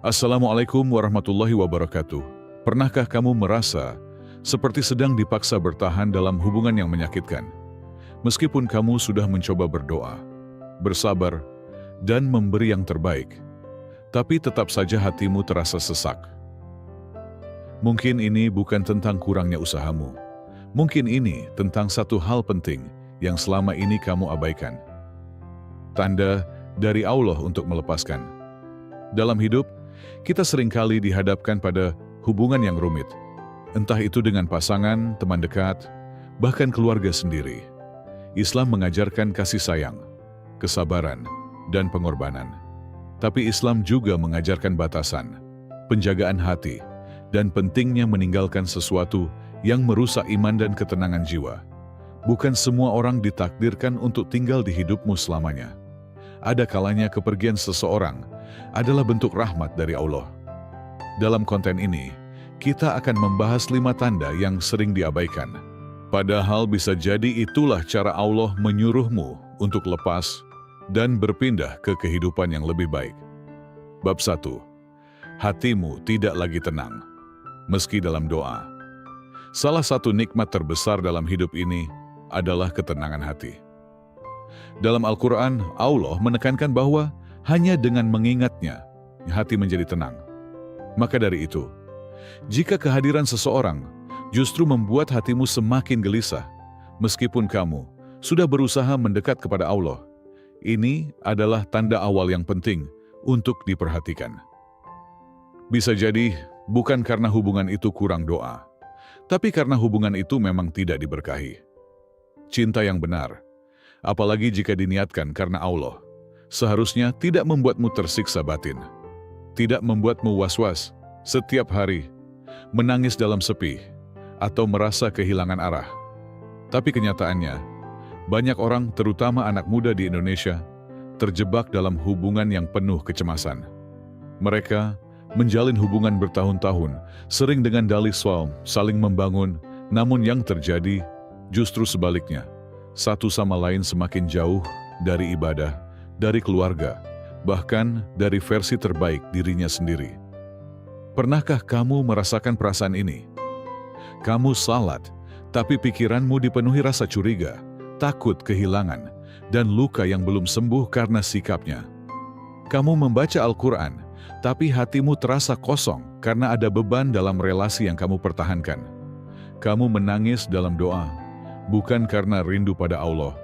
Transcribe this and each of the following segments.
Assalamualaikum warahmatullahi wabarakatuh. Pernahkah kamu merasa seperti sedang dipaksa bertahan dalam hubungan yang menyakitkan? Meskipun kamu sudah mencoba berdoa, bersabar, dan memberi yang terbaik, tapi tetap saja hatimu terasa sesak. Mungkin ini bukan tentang kurangnya usahamu. Mungkin ini tentang satu hal penting yang selama ini kamu abaikan. Tanda dari Allah untuk melepaskan. Dalam hidup, kita seringkali dihadapkan pada hubungan yang rumit, entah itu dengan pasangan, teman dekat, bahkan keluarga sendiri. Islam mengajarkan kasih sayang, kesabaran, dan pengorbanan. Tapi Islam juga mengajarkan batasan, penjagaan hati, dan pentingnya meninggalkan sesuatu yang merusak iman dan ketenangan jiwa. Bukan semua orang ditakdirkan untuk tinggal di hidupmu selamanya. Ada kalanya kepergian seseorang adalah bentuk rahmat dari Allah. Dalam konten ini, kita akan membahas 5 tanda yang sering diabaikan. Padahal bisa jadi itulah cara Allah menyuruhmu untuk lepas dan berpindah ke kehidupan yang lebih baik. Bab 1. Hatimu tidak lagi tenang, meski dalam doa. Salah satu nikmat terbesar dalam hidup ini adalah ketenangan hati. Dalam Al-Quran, Allah menekankan bahwa hanya dengan mengingatnya, hati menjadi tenang. Maka dari itu, jika kehadiran seseorang justru membuat hatimu semakin gelisah, meskipun kamu sudah berusaha mendekat kepada Allah, ini adalah tanda awal yang penting untuk diperhatikan. Bisa jadi bukan karena hubungan itu kurang doa, tapi karena hubungan itu memang tidak diberkahi. Cinta yang benar, apalagi jika diniatkan karena Allah, seharusnya tidak membuatmu tersiksa batin, tidak membuatmu was-was setiap hari, menangis dalam sepi, atau merasa kehilangan arah. Tapi kenyataannya, banyak orang, terutama anak muda di Indonesia, terjebak dalam hubungan yang penuh kecemasan. Mereka menjalin hubungan bertahun-tahun, sering dengan dalih saling membangun, namun yang terjadi justru sebaliknya. Satu sama lain semakin jauh dari ibadah, dari keluarga, bahkan dari versi terbaik dirinya sendiri. Pernahkah kamu merasakan perasaan ini? Kamu salat, tapi pikiranmu dipenuhi rasa curiga, takut kehilangan, dan luka yang belum sembuh karena sikapnya. Kamu membaca Al-Quran, tapi hatimu terasa kosong karena ada beban dalam relasi yang kamu pertahankan. Kamu menangis dalam doa, bukan karena rindu pada Allah,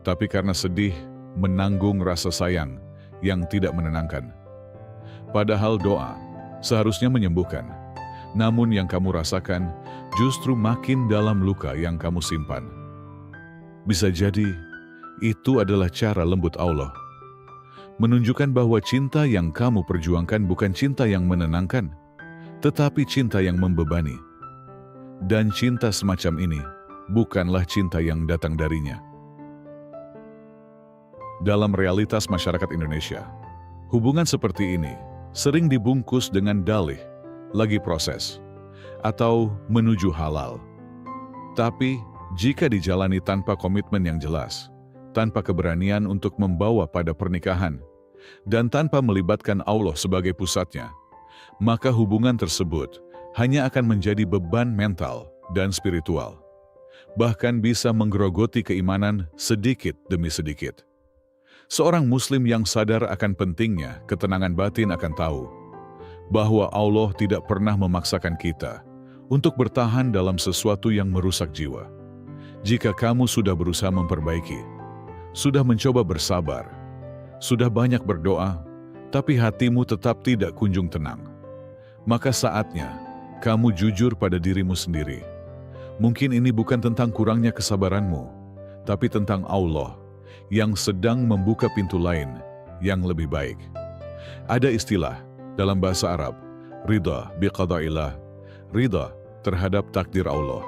tapi karena sedih menanggung rasa sayang yang tidak menenangkan. Padahal doa seharusnya menyembuhkan, namun yang kamu rasakan justru makin dalam luka yang kamu simpan. Bisa jadi itu adalah cara lembut Allah, menunjukkan bahwa cinta yang kamu perjuangkan bukan cinta yang menenangkan, tetapi cinta yang membebani. Dan cinta semacam ini bukanlah cinta yang datang darinya. Dalam realitas masyarakat Indonesia, hubungan seperti ini sering dibungkus dengan dalih, lagi proses, atau menuju halal. Tapi, jika dijalani tanpa komitmen yang jelas, tanpa keberanian untuk membawa pada pernikahan, dan tanpa melibatkan Allah sebagai pusatnya, maka hubungan tersebut hanya akan menjadi beban mental dan spiritual. Bahkan bisa menggerogoti keimanan sedikit demi sedikit. Seorang muslim yang sadar akan pentingnya ketenangan batin akan tahu bahwa Allah tidak pernah memaksakan kita untuk bertahan dalam sesuatu yang merusak jiwa. Jika kamu sudah berusaha memperbaiki, sudah mencoba bersabar, sudah banyak berdoa, tapi hatimu tetap tidak kunjung tenang, maka saatnya kamu jujur pada dirimu sendiri. Mungkin ini bukan tentang kurangnya kesabaranmu, tapi tentang Allah yang sedang membuka pintu lain yang lebih baik. Ada istilah dalam bahasa Arab, ridha biqada'illah, ridha terhadap takdir Allah.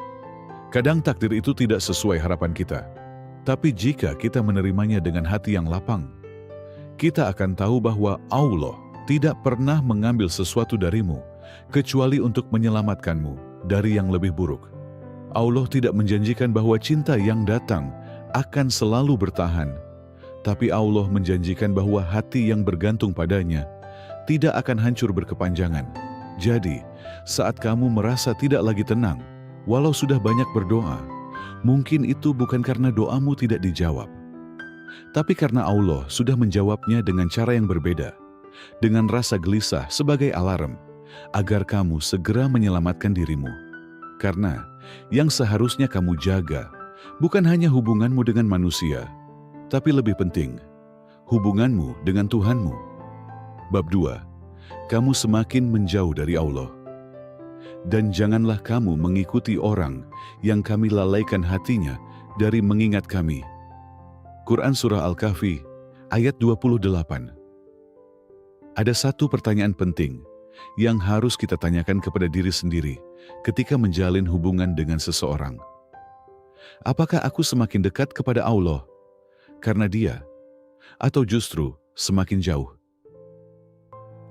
Kadang takdir itu tidak sesuai harapan kita, tapi jika kita menerimanya dengan hati yang lapang, kita akan tahu bahwa Allah tidak pernah mengambil sesuatu darimu kecuali untuk menyelamatkanmu dari yang lebih buruk. Allah tidak menjanjikan bahwa cinta yang datang akan selalu bertahan, tapi Allah menjanjikan bahwa hati yang bergantung padanya tidak akan hancur berkepanjangan. Jadi, saat kamu merasa tidak lagi tenang, walau sudah banyak berdoa, mungkin itu bukan karena doamu tidak dijawab, tapi karena Allah sudah menjawabnya dengan cara yang berbeda, dengan rasa gelisah sebagai alarm, agar kamu segera menyelamatkan dirimu. Karena yang seharusnya kamu jaga bukan hanya hubunganmu dengan manusia, tapi lebih penting, hubunganmu dengan Tuhanmu. Bab 2. Kamu semakin menjauh dari Allah. Dan janganlah kamu mengikuti orang yang kami lalaikan hatinya dari mengingat kami. Quran Surah Al-Kahfi, ayat 28. Ada satu pertanyaan penting yang harus kita tanyakan kepada diri sendiri ketika menjalin hubungan dengan seseorang. Apakah aku semakin dekat kepada Allah karena Dia, atau justru semakin jauh?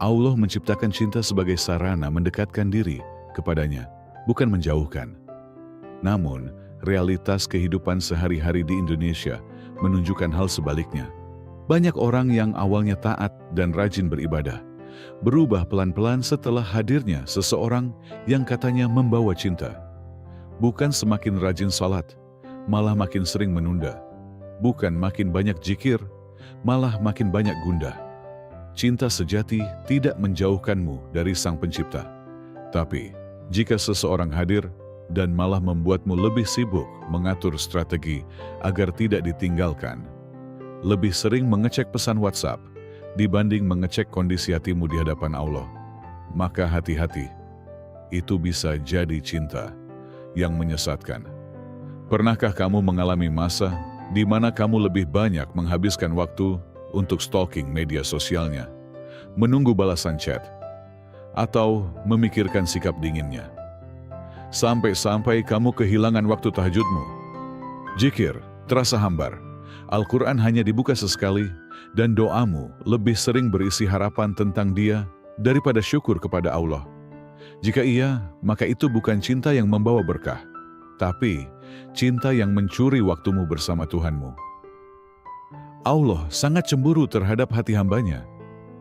Allah menciptakan cinta sebagai sarana mendekatkan diri kepadanya, bukan menjauhkan. Namun, realitas kehidupan sehari-hari di Indonesia menunjukkan hal sebaliknya. Banyak orang yang awalnya taat dan rajin beribadah, berubah pelan-pelan setelah hadirnya seseorang yang katanya membawa cinta. Bukan semakin rajin salat, malah makin sering menunda. Bukan makin banyak zikir, malah makin banyak gundah. Cinta sejati tidak menjauhkanmu dari Sang Pencipta. Tapi, jika seseorang hadir dan malah membuatmu lebih sibuk mengatur strategi agar tidak ditinggalkan, lebih sering mengecek pesan WhatsApp dibanding mengecek kondisi hatimu di hadapan Allah, maka hati-hati, itu bisa jadi cinta yang menyesatkan. Pernahkah kamu mengalami masa di mana kamu lebih banyak menghabiskan waktu untuk stalking media sosialnya, menunggu balasan chat, atau memikirkan sikap dinginnya? Sampai-sampai kamu kehilangan waktu tahajudmu. Zikir terasa hambar, Al-Quran hanya dibuka sesekali, dan doamu lebih sering berisi harapan tentang Dia daripada syukur kepada Allah. Jika iya, maka itu bukan cinta yang membawa berkah, tapi cinta yang mencuri waktumu bersama Tuhanmu. Allah sangat cemburu terhadap hati hambanya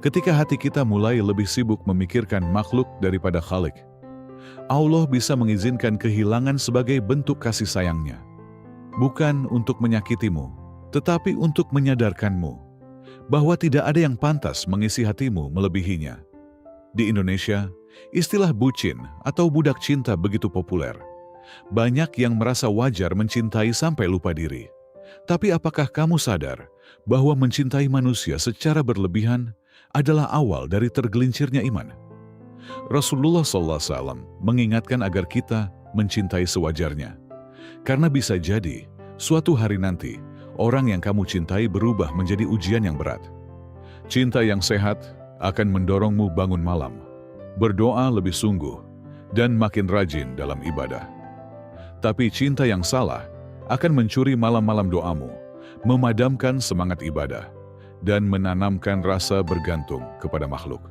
ketika hati kita mulai lebih sibuk memikirkan makhluk daripada Khalik. Allah bisa mengizinkan kehilangan sebagai bentuk kasih sayangnya, bukan untuk menyakitimu, tetapi untuk menyadarkanmu bahwa tidak ada yang pantas mengisi hatimu melebihinya. Di Indonesia, istilah bucin atau budak cinta begitu populer. Banyak yang merasa wajar mencintai sampai lupa diri. Tapi apakah kamu sadar bahwa mencintai manusia secara berlebihan adalah awal dari tergelincirnya iman? Rasulullah SAW mengingatkan agar kita mencintai sewajarnya. Karena bisa jadi, suatu hari nanti, orang yang kamu cintai berubah menjadi ujian yang berat. Cinta yang sehat akan mendorongmu bangun malam, berdoa lebih sungguh, dan makin rajin dalam ibadah. Tapi cinta yang salah akan mencuri malam-malam doamu, memadamkan semangat ibadah, dan menanamkan rasa bergantung kepada makhluk.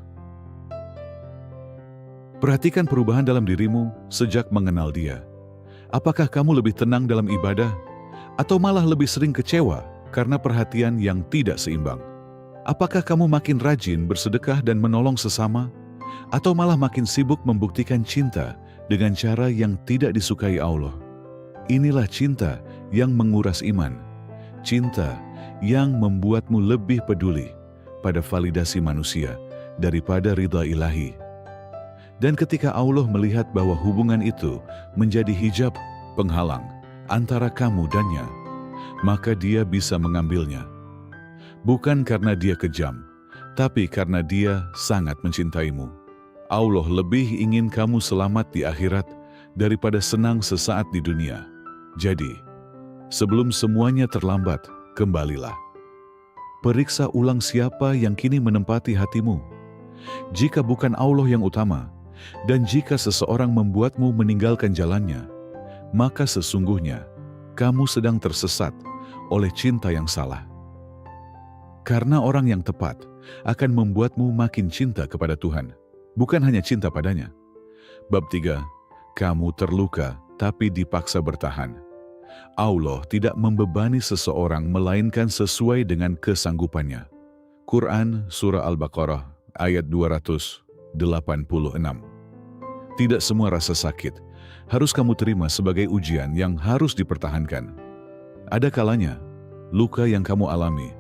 Perhatikan perubahan dalam dirimu sejak mengenal Dia. Apakah kamu lebih tenang dalam ibadah, atau malah lebih sering kecewa karena perhatian yang tidak seimbang? Apakah kamu makin rajin bersedekah dan menolong sesama, atau malah makin sibuk membuktikan cinta dengan cara yang tidak disukai Allah? Inilah cinta yang menguras iman, cinta yang membuatmu lebih peduli pada validasi manusia daripada ridha ilahi. Dan ketika Allah melihat bahwa hubungan itu menjadi hijab penghalang antara kamu dannya, maka Dia bisa mengambilnya. Bukan karena Dia kejam, tapi karena Dia sangat mencintaimu. Allah lebih ingin kamu selamat di akhirat daripada senang sesaat di dunia. Jadi, sebelum semuanya terlambat, kembalilah. Periksa ulang siapa yang kini menempati hatimu. Jika bukan Allah yang utama, dan jika seseorang membuatmu meninggalkan jalannya, maka sesungguhnya kamu sedang tersesat oleh cinta yang salah. Karena orang yang tepat akan membuatmu makin cinta kepada Tuhan, bukan hanya cinta padanya. Bab 3. Kamu terluka tapi dipaksa bertahan. Allah tidak membebani seseorang melainkan sesuai dengan kesanggupannya. Quran Surah Al-Baqarah ayat 286. Tidak semua rasa sakit harus kamu terima sebagai ujian yang harus dipertahankan. Ada kalanya, luka yang kamu alami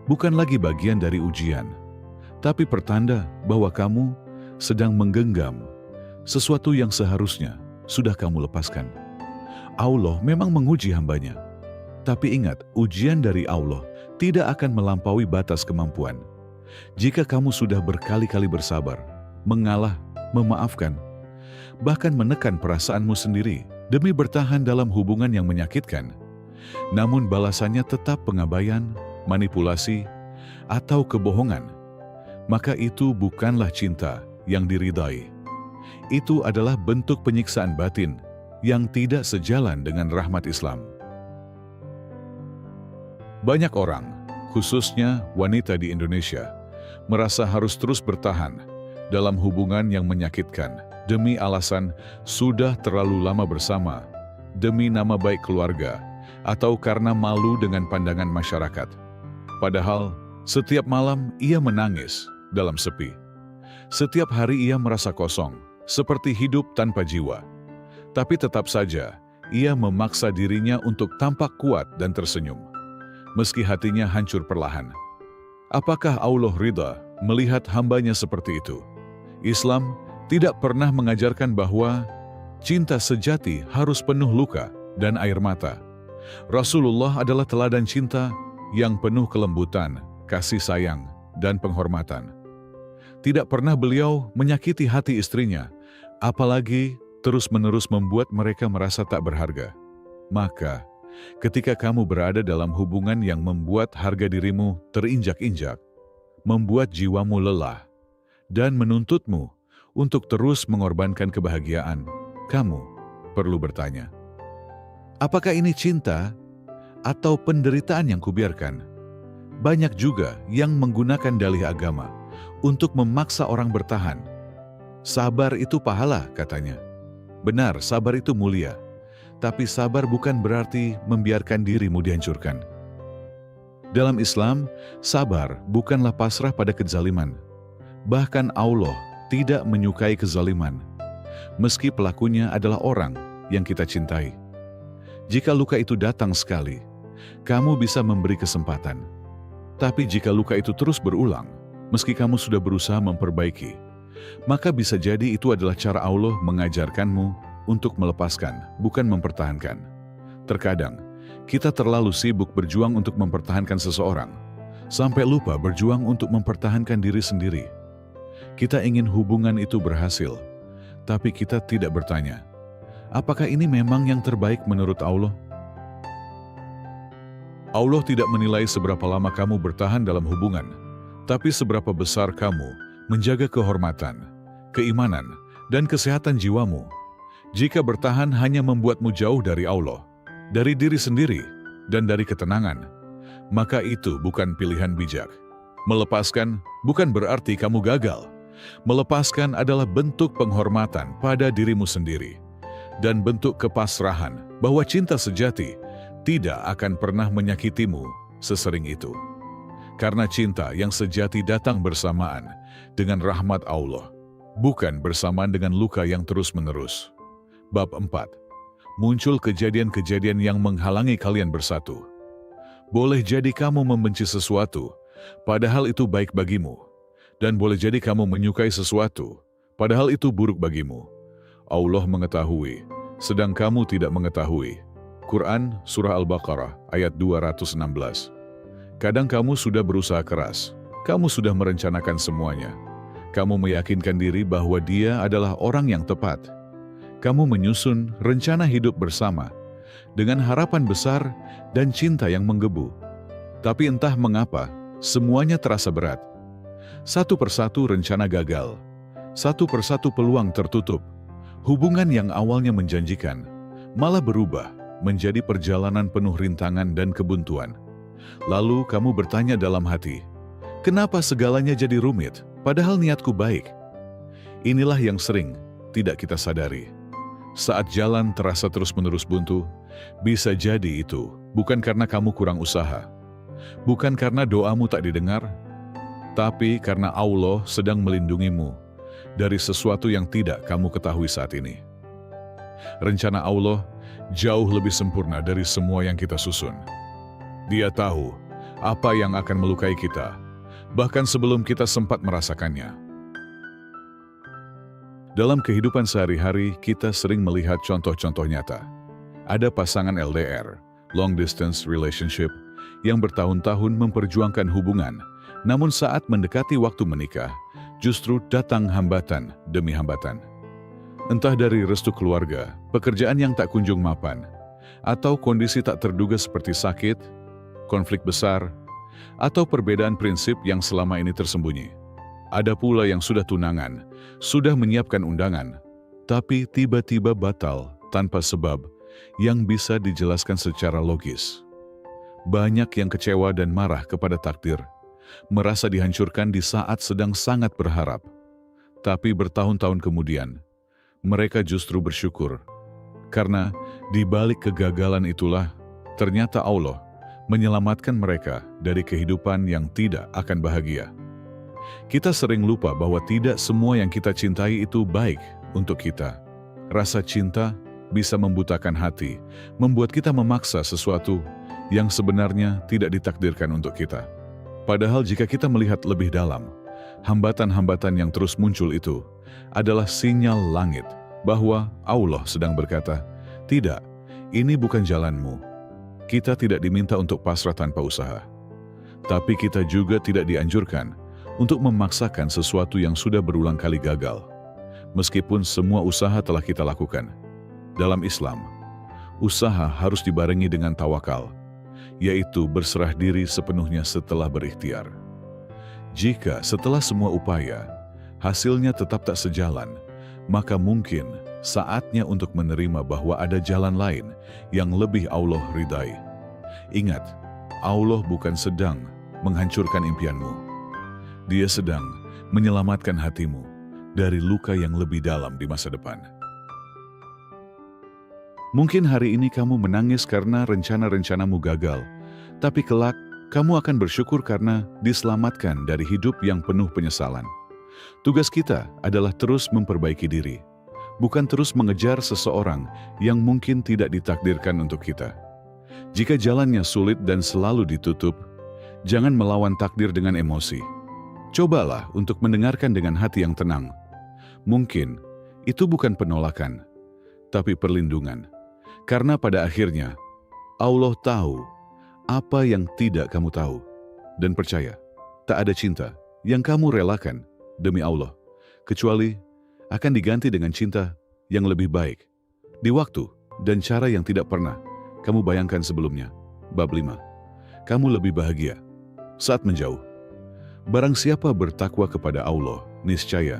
bukan lagi bagian dari ujian, tapi pertanda bahwa kamu sedang menggenggam sesuatu yang seharusnya sudah kamu lepaskan. Allah memang menguji hambanya, tapi ingat, ujian dari Allah tidak akan melampaui batas kemampuan. Jika kamu sudah berkali-kali bersabar, mengalah, memaafkan, bahkan menekan perasaanmu sendiri demi bertahan dalam hubungan yang menyakitkan, namun balasannya tetap pengabaian, manipulasi, atau kebohongan, maka itu bukanlah cinta yang diridai. Itu adalah bentuk penyiksaan batin yang tidak sejalan dengan rahmat Islam. Banyak orang, khususnya wanita di Indonesia, merasa harus terus bertahan dalam hubungan yang menyakitkan demi alasan sudah terlalu lama bersama, demi nama baik keluarga, atau karena malu dengan pandangan masyarakat. Padahal, setiap malam ia menangis dalam sepi. Setiap hari ia merasa kosong, seperti hidup tanpa jiwa. Tapi tetap saja, ia memaksa dirinya untuk tampak kuat dan tersenyum, meski hatinya hancur perlahan. Apakah Allah ridha melihat hambanya seperti itu? Islam tidak pernah mengajarkan bahwa cinta sejati harus penuh luka dan air mata. Rasulullah adalah teladan cinta yang penuh kelembutan, kasih sayang, dan penghormatan. Tidak pernah beliau menyakiti hati istrinya, apalagi terus-menerus membuat mereka merasa tak berharga. Maka, ketika kamu berada dalam hubungan yang membuat harga dirimu terinjak-injak, membuat jiwamu lelah, dan menuntutmu untuk terus mengorbankan kebahagiaan, kamu perlu bertanya, apakah ini cinta atau penderitaan yang kubiarkan? Banyak juga yang menggunakan dalih agama untuk memaksa orang bertahan. Sabar itu pahala, katanya. Benar, sabar itu mulia. Tapi sabar bukan berarti membiarkan dirimu dihancurkan. Dalam Islam, sabar bukanlah pasrah pada kezaliman. Bahkan Allah tidak menyukai kezaliman, meski pelakunya adalah orang yang kita cintai. Jika luka itu datang sekali, kamu bisa memberi kesempatan. Tapi jika luka itu terus berulang, meski kamu sudah berusaha memperbaiki, maka bisa jadi itu adalah cara Allah mengajarkanmu untuk melepaskan, bukan mempertahankan. Terkadang, kita terlalu sibuk berjuang untuk mempertahankan seseorang, sampai lupa berjuang untuk mempertahankan diri sendiri. Kita ingin hubungan itu berhasil, tapi kita tidak bertanya, apakah ini memang yang terbaik menurut Allah? Allah tidak menilai seberapa lama kamu bertahan dalam hubungan, tapi seberapa besar kamu menjaga kehormatan, keimanan, dan kesehatan jiwamu. Jika bertahan hanya membuatmu jauh dari Allah, dari diri sendiri, dan dari ketenangan, maka itu bukan pilihan bijak. Melepaskan bukan berarti kamu gagal. Melepaskan adalah bentuk penghormatan pada dirimu sendiri, dan bentuk kepasrahan bahwa cinta sejati tidak akan pernah menyakitimu sesering itu. Karena cinta yang sejati datang bersamaan dengan rahmat Allah, bukan bersamaan dengan luka yang terus-menerus. Bab 4. Muncul kejadian-kejadian yang menghalangi kalian bersatu. Boleh jadi kamu membenci sesuatu, padahal itu baik bagimu. Dan boleh jadi kamu menyukai sesuatu, padahal itu buruk bagimu. Allah mengetahui, sedang kamu tidak mengetahui. Quran Surah Al-Baqarah ayat 216. Kadang kamu sudah berusaha keras, kamu sudah merencanakan semuanya. Kamu meyakinkan diri bahwa dia adalah orang yang tepat. Kamu menyusun rencana hidup bersama dengan harapan besar dan cinta yang menggebu. Tapi entah mengapa, semuanya terasa berat. Satu persatu rencana gagal, satu persatu peluang tertutup. Hubungan yang awalnya menjanjikan malah berubah menjadi perjalanan penuh rintangan dan kebuntuan. Lalu kamu bertanya dalam hati, kenapa segalanya jadi rumit, padahal niatku baik? Inilah yang sering tidak kita sadari. Saat jalan terasa terus-menerus buntu, bisa jadi itu bukan karena kamu kurang usaha, bukan karena doamu tak didengar, tapi karena Allah sedang melindungimu dari sesuatu yang tidak kamu ketahui saat ini. Rencana Allah jauh lebih sempurna dari semua yang kita susun. Dia tahu apa yang akan melukai kita, bahkan sebelum kita sempat merasakannya. Dalam kehidupan sehari-hari, kita sering melihat contoh-contoh nyata. Ada pasangan LDR, long distance relationship, yang bertahun-tahun memperjuangkan hubungan, namun saat mendekati waktu menikah, justru datang hambatan demi hambatan. Entah dari restu keluarga, pekerjaan yang tak kunjung mapan, atau kondisi tak terduga seperti sakit, konflik besar, atau perbedaan prinsip yang selama ini tersembunyi. Ada pula yang sudah tunangan, sudah menyiapkan undangan, tapi tiba-tiba batal tanpa sebab yang bisa dijelaskan secara logis. Banyak yang kecewa dan marah kepada takdir, merasa dihancurkan di saat sedang sangat berharap. Tapi bertahun-tahun kemudian, mereka justru bersyukur, karena di balik kegagalan itulah ternyata Allah menyelamatkan mereka dari kehidupan yang tidak akan bahagia. Kita sering lupa bahwa tidak semua yang kita cintai itu baik untuk kita. Rasa cinta bisa membutakan hati, membuat kita memaksa sesuatu yang sebenarnya tidak ditakdirkan untuk kita. Padahal jika kita melihat lebih dalam, hambatan-hambatan yang terus muncul itu adalah sinyal langit bahwa Allah sedang berkata, "Tidak, ini bukan jalanmu." Kita tidak diminta untuk pasrah tanpa usaha. Tapi kita juga tidak dianjurkan untuk memaksakan sesuatu yang sudah berulang kali gagal. Meskipun semua usaha telah kita lakukan. Dalam Islam, usaha harus dibarengi dengan tawakal, yaitu berserah diri sepenuhnya setelah berikhtiar. Jika setelah semua upaya, hasilnya tetap tak sejalan, maka mungkin saatnya untuk menerima bahwa ada jalan lain yang lebih Allah ridai. Ingat, Allah bukan sedang menghancurkan impianmu. Dia sedang menyelamatkan hatimu dari luka yang lebih dalam di masa depan. Mungkin hari ini kamu menangis karena rencana-rencanamu gagal, tapi kelak kamu akan bersyukur karena diselamatkan dari hidup yang penuh penyesalan. Tugas kita adalah terus memperbaiki diri, bukan terus mengejar seseorang yang mungkin tidak ditakdirkan untuk kita. Jika jalannya sulit dan selalu ditutup, jangan melawan takdir dengan emosi. Cobalah untuk mendengarkan dengan hati yang tenang. Mungkin itu bukan penolakan, tapi perlindungan. Karena pada akhirnya, Allah tahu apa yang tidak kamu tahu. Dan percaya, tak ada cinta yang kamu relakan demi Allah, kecuali akan diganti dengan cinta yang lebih baik, di waktu dan cara yang tidak pernah kamu bayangkan sebelumnya. Bab 5. Kamu lebih bahagia saat menjauh. Barang siapa bertakwa kepada Allah, niscaya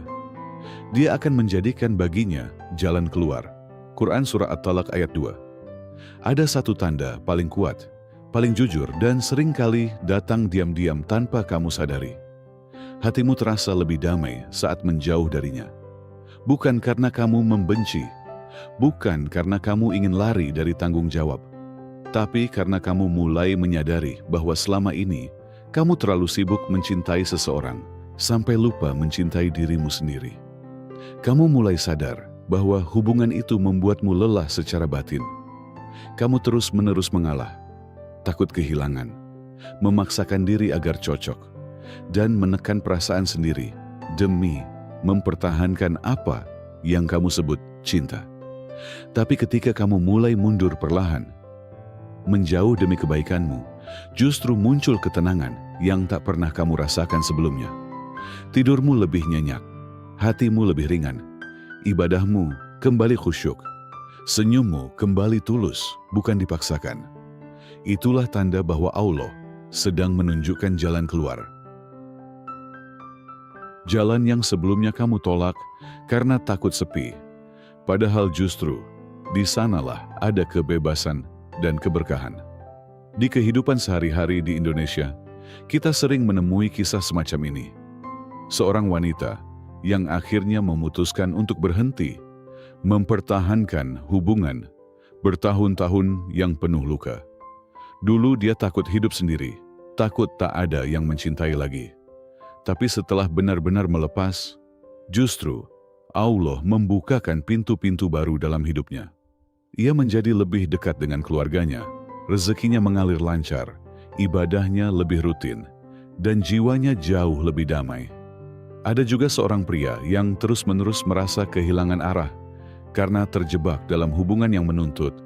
Dia akan menjadikan baginya jalan keluar. Quran Surah At-Talaq ayat 2. Ada satu tanda paling kuat, paling jujur dan seringkali datang diam-diam tanpa kamu sadari. Hatimu terasa lebih damai saat menjauh darinya. Bukan karena kamu membenci, bukan karena kamu ingin lari dari tanggung jawab, tapi karena kamu mulai menyadari bahwa selama ini kamu terlalu sibuk mencintai seseorang sampai lupa mencintai dirimu sendiri. Kamu mulai sadar bahwa hubungan itu membuatmu lelah secara batin. Kamu terus-menerus mengalah, takut kehilangan, memaksakan diri agar cocok, dan menekan perasaan sendiri demi mempertahankan apa yang kamu sebut cinta. Tapi ketika kamu mulai mundur perlahan, menjauh demi kebaikanmu, justru muncul ketenangan yang tak pernah kamu rasakan sebelumnya. Tidurmu lebih nyenyak, hatimu lebih ringan, ibadahmu kembali khusyuk, senyummu kembali tulus, bukan dipaksakan. Itulah tanda bahwa Allah sedang menunjukkan jalan keluar. Jalan yang sebelumnya kamu tolak karena takut sepi, padahal justru di sanalah ada kebebasan dan keberkahan. Di kehidupan sehari-hari di Indonesia, kita sering menemui kisah semacam ini. Seorang wanita yang akhirnya memutuskan untuk berhenti, mempertahankan hubungan bertahun-tahun yang penuh luka. Dulu dia takut hidup sendiri, takut tak ada yang mencintai lagi. Tapi setelah benar-benar melepas, justru Allah membukakan pintu-pintu baru dalam hidupnya. Ia menjadi lebih dekat dengan keluarganya, rezekinya mengalir lancar, ibadahnya lebih rutin, dan jiwanya jauh lebih damai. Ada juga seorang pria yang terus-menerus merasa kehilangan arah karena terjebak dalam hubungan yang menuntut,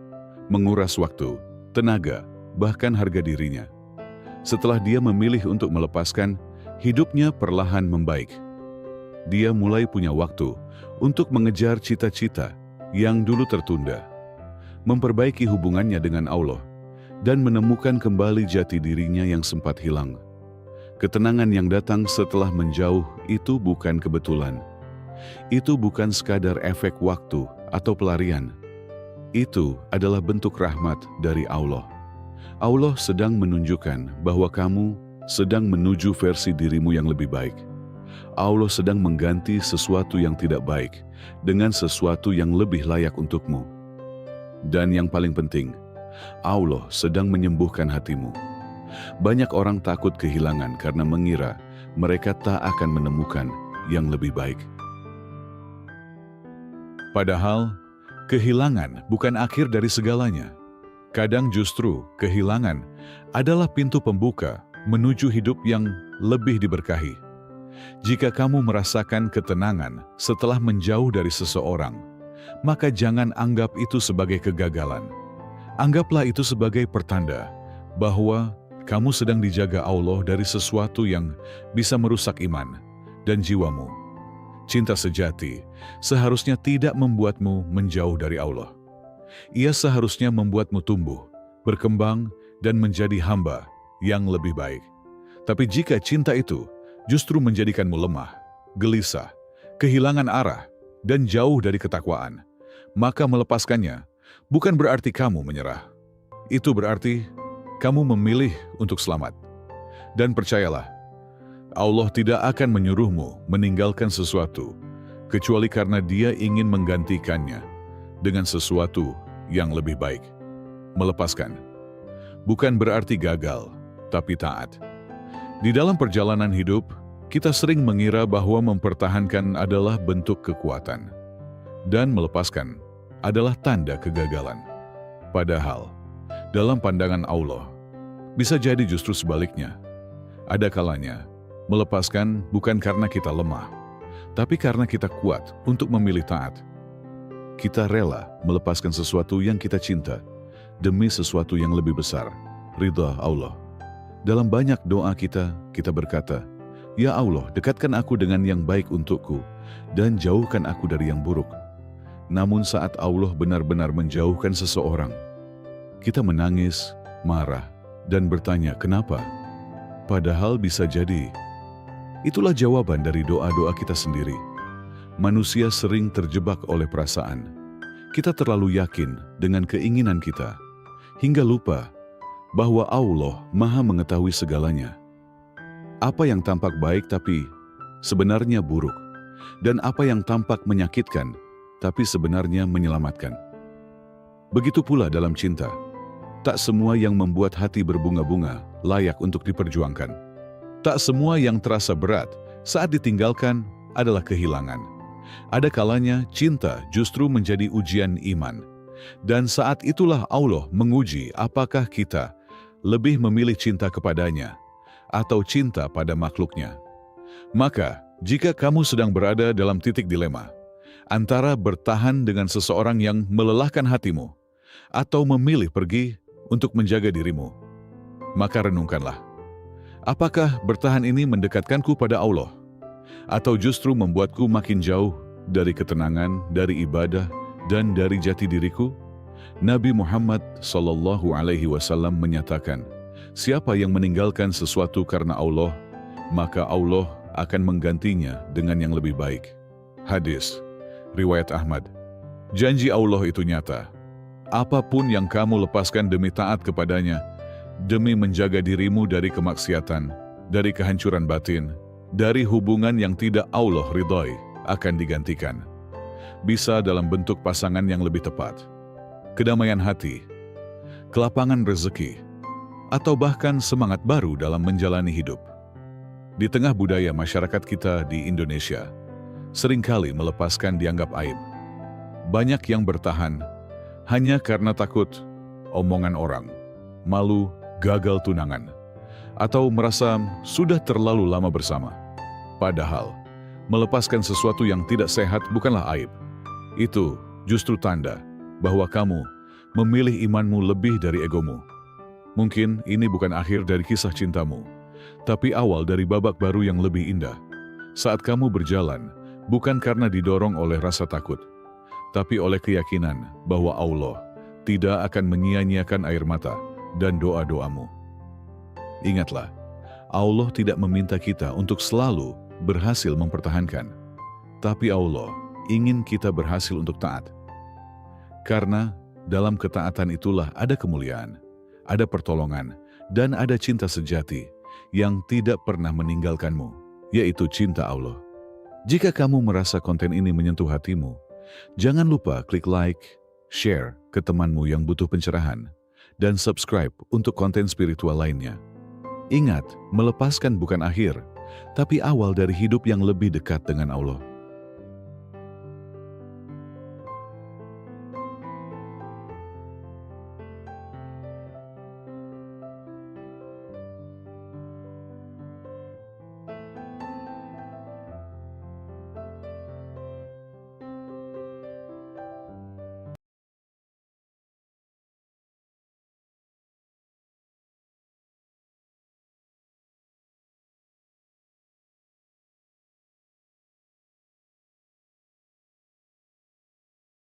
menguras waktu, tenaga, bahkan harga dirinya. Setelah dia memilih untuk melepaskan, hidupnya perlahan membaik. Dia mulai punya waktu untuk mengejar cita-cita yang dulu tertunda, memperbaiki hubungannya dengan Allah, dan menemukan kembali jati dirinya yang sempat hilang. Ketenangan yang datang setelah menjauh itu bukan kebetulan. Itu bukan sekadar efek waktu atau pelarian. Itu adalah bentuk rahmat dari Allah. Allah sedang menunjukkan bahwa kamu sedang menuju versi dirimu yang lebih baik. Allah sedang mengganti sesuatu yang tidak baik dengan sesuatu yang lebih layak untukmu. Dan yang paling penting, Allah sedang menyembuhkan hatimu. Banyak orang takut kehilangan karena mengira mereka tak akan menemukan yang lebih baik. Padahal, kehilangan bukan akhir dari segalanya. Kadang justru kehilangan adalah pintu pembuka menuju hidup yang lebih diberkahi. Jika kamu merasakan ketenangan setelah menjauh dari seseorang, maka jangan anggap itu sebagai kegagalan. Anggaplah itu sebagai pertanda bahwa kamu sedang dijaga Allah dari sesuatu yang bisa merusak iman dan jiwamu. Cinta sejati seharusnya tidak membuatmu menjauh dari Allah. Ia seharusnya membuatmu tumbuh, berkembang, dan menjadi hamba yang lebih baik. Tapi jika cinta itu justru menjadikanmu lemah, gelisah, kehilangan arah, dan jauh dari ketakwaan, maka melepaskannya bukan berarti kamu menyerah. Itu berarti kamu memilih untuk selamat. Dan percayalah, Allah tidak akan menyuruhmu meninggalkan sesuatu, kecuali karena Dia ingin menggantikannya dengan sesuatu yang lebih baik. Melepaskan bukan berarti gagal, tapi taat. Di dalam perjalanan hidup, kita sering mengira bahwa mempertahankan adalah bentuk kekuatan, dan melepaskan adalah tanda kegagalan. Padahal, dalam pandangan Allah, bisa jadi justru sebaliknya. Ada kalanya, melepaskan bukan karena kita lemah, tapi karena kita kuat untuk memilih taat. Kita rela melepaskan sesuatu yang kita cinta demi sesuatu yang lebih besar, ridha Allah. Dalam banyak doa kita berkata, "Ya Allah, dekatkan aku dengan yang baik untukku dan jauhkan aku dari yang buruk." Namun saat Allah benar-benar menjauhkan seseorang, kita menangis, marah, dan bertanya, "Kenapa?" Padahal bisa jadi itulah jawaban dari doa-doa kita sendiri. Manusia sering terjebak oleh perasaan. Kita terlalu yakin dengan keinginan kita, hingga lupa bahwa Allah Maha mengetahui segalanya. Apa yang tampak baik tapi sebenarnya buruk, dan apa yang tampak menyakitkan tapi sebenarnya menyelamatkan. Begitu pula dalam cinta. Tak semua yang membuat hati berbunga-bunga layak untuk diperjuangkan. Tak semua yang terasa berat saat ditinggalkan adalah kehilangan. Ada kalanya cinta justru menjadi ujian iman. Dan saat itulah Allah menguji apakah kita lebih memilih cinta kepadanya atau cinta pada makhluknya. Maka, jika kamu sedang berada dalam titik dilema, antara bertahan dengan seseorang yang melelahkan hatimu atau memilih pergi untuk menjaga dirimu, maka renungkanlah. Apakah bertahan ini mendekatkanku pada Allah? Atau justru membuatku makin jauh dari ketenangan, dari ibadah, dan dari jati diriku? Nabi Muhammad SAW menyatakan, siapa yang meninggalkan sesuatu karena Allah, maka Allah akan menggantinya dengan yang lebih baik. Hadis riwayat Ahmad. Janji Allah itu nyata. Apapun yang kamu lepaskan demi taat kepadanya, demi menjaga dirimu dari kemaksiatan, dari kehancuran batin, dari hubungan yang tidak Allah ridhai, akan digantikan. Bisa dalam bentuk pasangan yang lebih tepat, kedamaian hati, kelapangan rezeki, atau bahkan semangat baru dalam menjalani hidup. Di tengah budaya masyarakat kita di Indonesia, seringkali melepaskan dianggap aib. Banyak yang bertahan hanya karena takut omongan orang, malu gagal tunangan, atau merasa sudah terlalu lama bersama. Padahal, melepaskan sesuatu yang tidak sehat bukanlah aib. Itu justru tanda bahwa kamu memilih imanmu lebih dari egomu. Mungkin ini bukan akhir dari kisah cintamu, tapi awal dari babak baru yang lebih indah. Saat kamu berjalan, bukan karena didorong oleh rasa takut, tapi oleh keyakinan bahwa Allah tidak akan menyia-nyiakan air mata dan doa-doamu. Ingatlah, Allah tidak meminta kita untuk selalu berhasil mempertahankan, tapi Allah ingin kita berhasil untuk taat. Karena dalam ketaatan itulah ada kemuliaan, ada pertolongan, dan ada cinta sejati yang tidak pernah meninggalkanmu, yaitu cinta Allah. Jika kamu merasa konten ini menyentuh hatimu, jangan lupa klik like, share ke temanmu yang butuh pencerahan, dan subscribe untuk konten spiritual lainnya. Ingat, melepaskan bukan akhir, tapi awal dari hidup yang lebih dekat dengan Allah.